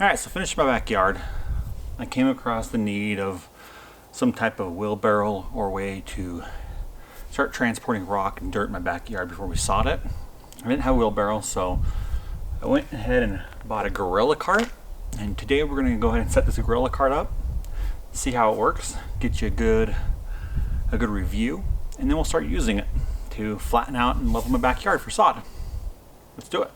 Alright, so finished my backyard. I came across the need of some type of wheelbarrow or way to start transporting rock and dirt in my backyard before we sod it. I didn't have a wheelbarrow, so I went ahead and bought a gorilla cart. And today we're going to go ahead and set this gorilla cart up, see how it works, get you a good review, and then we'll start using it to flatten out and level my backyard for sod. Let's do it.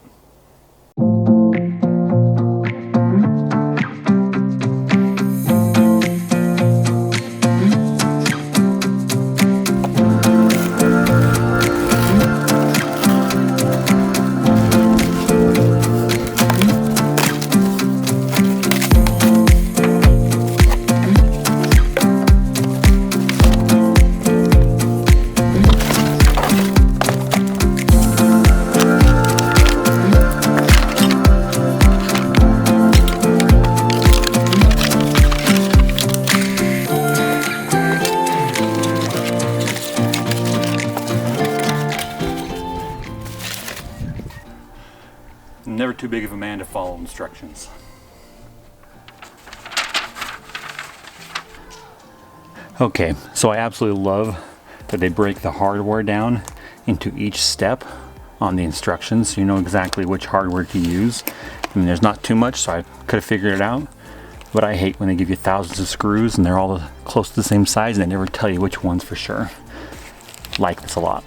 Never too big of a man to follow instructions. Okay, so I absolutely love that they break the hardware down into each step on the instructions, so you know exactly which hardware to use. I mean, there's not too much, so I could have figured it out. But I hate when they give you thousands of screws and they're all close to the same size and they never tell you which ones for sure. Like this a lot.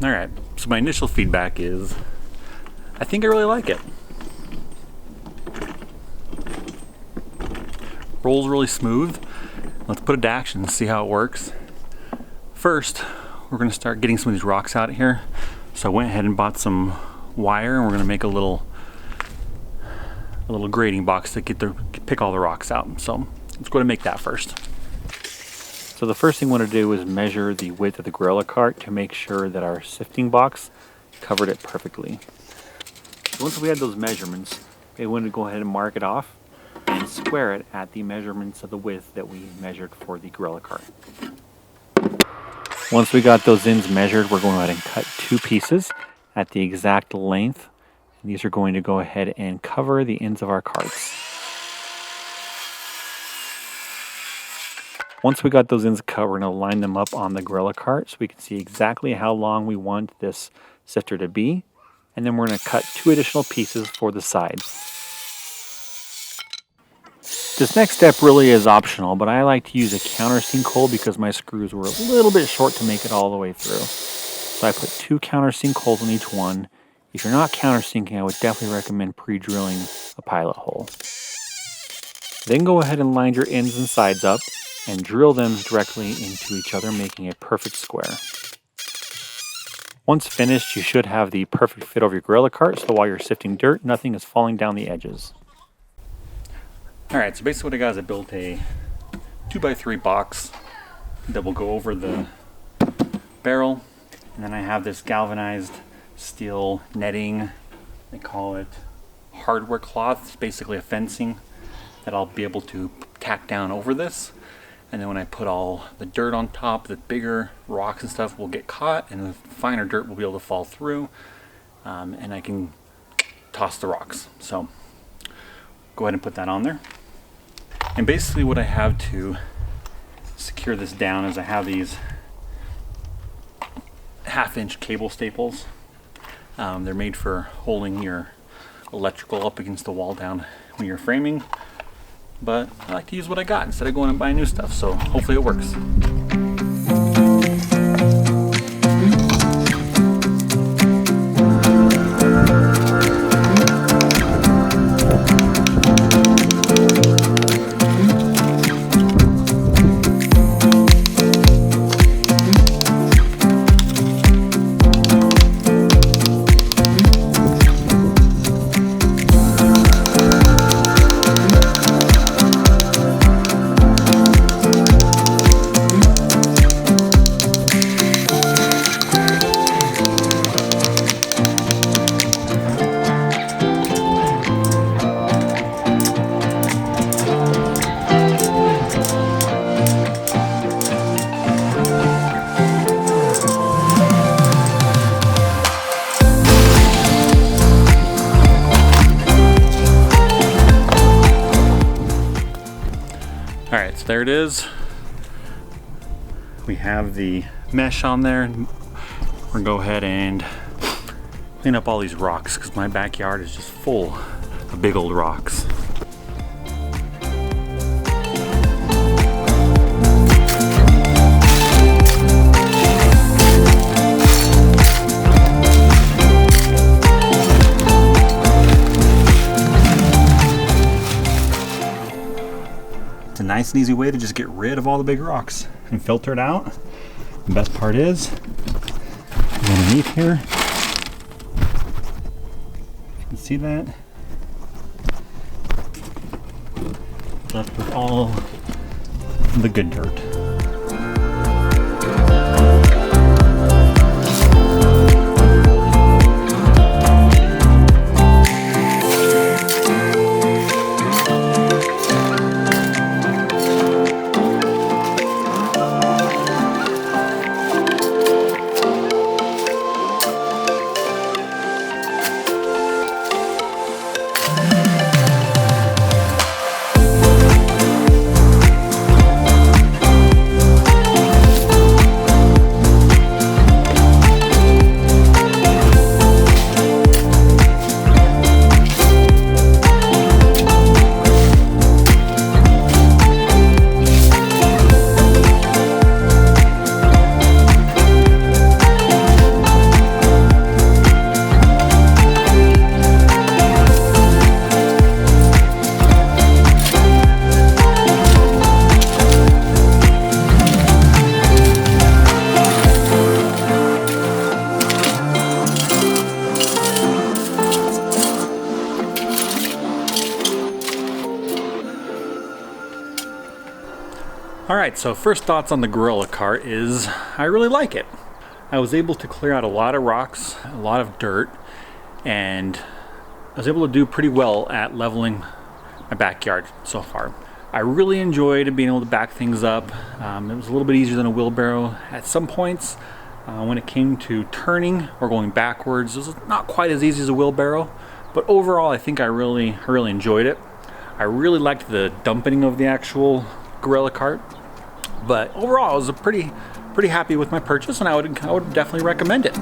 Alright, so my initial feedback is, I think I really like it. Rolls really smooth. Let's put it to action and see how it works. First, we're going to start getting some of these rocks out of here. So I went ahead and bought some wire and we're going to make a little grading box to pick all the rocks out. So let's go ahead and make that first. So the first thing we want to do is measure the width of the gorilla cart to make sure that our sifting box covered it perfectly. So once we had those measurements, we want to go ahead and mark it off and square it at the measurements of the width that we measured for the gorilla cart. Once we got those ends measured, we're going to go ahead and cut two pieces at the exact length. And these are going to go ahead and cover the ends of our carts. Once we got those ends covered, we're going to line them up on the gorilla cart so we can see exactly how long we want this sifter to be. And then we're going to cut two additional pieces for the sides. This next step really is optional, but I like to use a countersink hole because my screws were a little bit short to make it all the way through. So I put two countersink holes in each one. If you're not countersinking, I would definitely recommend pre-drilling a pilot hole. Then go ahead and line your ends and sides up and drill them directly into each other, making a perfect square. Once finished, you should have the perfect fit over your gorilla cart, so while you're sifting dirt, nothing is falling down the edges. Alright, so basically what I got is I built a 2x3 box that will go over the barrel, and then I have this galvanized steel netting. They call it hardware cloth. It's basically a fencing that I'll be able to tack down over this, and then when I put all the dirt on top, the bigger rocks and stuff will get caught, and the finer dirt will be able to fall through, and I can toss the rocks. So go ahead and put that on there. And basically what I have to secure this down is I have these 1/2-inch cable staples. They're made for holding your electrical up against the wall down when you're framing, but I like to use what I got instead of going and buying new stuff, so hopefully it works. Alright, so there it is. We have the mesh on there. We're gonna go ahead and clean up all these rocks because my backyard is just full of big old rocks. It's a nice and easy way to just get rid of all the big rocks and filter it out. The best part is, underneath here, you can see that, left with all the good dirt. Alright, so first thoughts on the gorilla cart is I really like it. I was able to clear out a lot of rocks, a lot of dirt, and I was able to do pretty well at leveling my backyard so far. I really enjoyed being able to back things up. It was a little bit easier than a wheelbarrow at some points. When it came to turning or going backwards, it was not quite as easy as a wheelbarrow, but overall I think I really enjoyed it. I really liked the dumping of the actual gorilla cart, but overall I was pretty happy with my purchase, and I would definitely recommend it.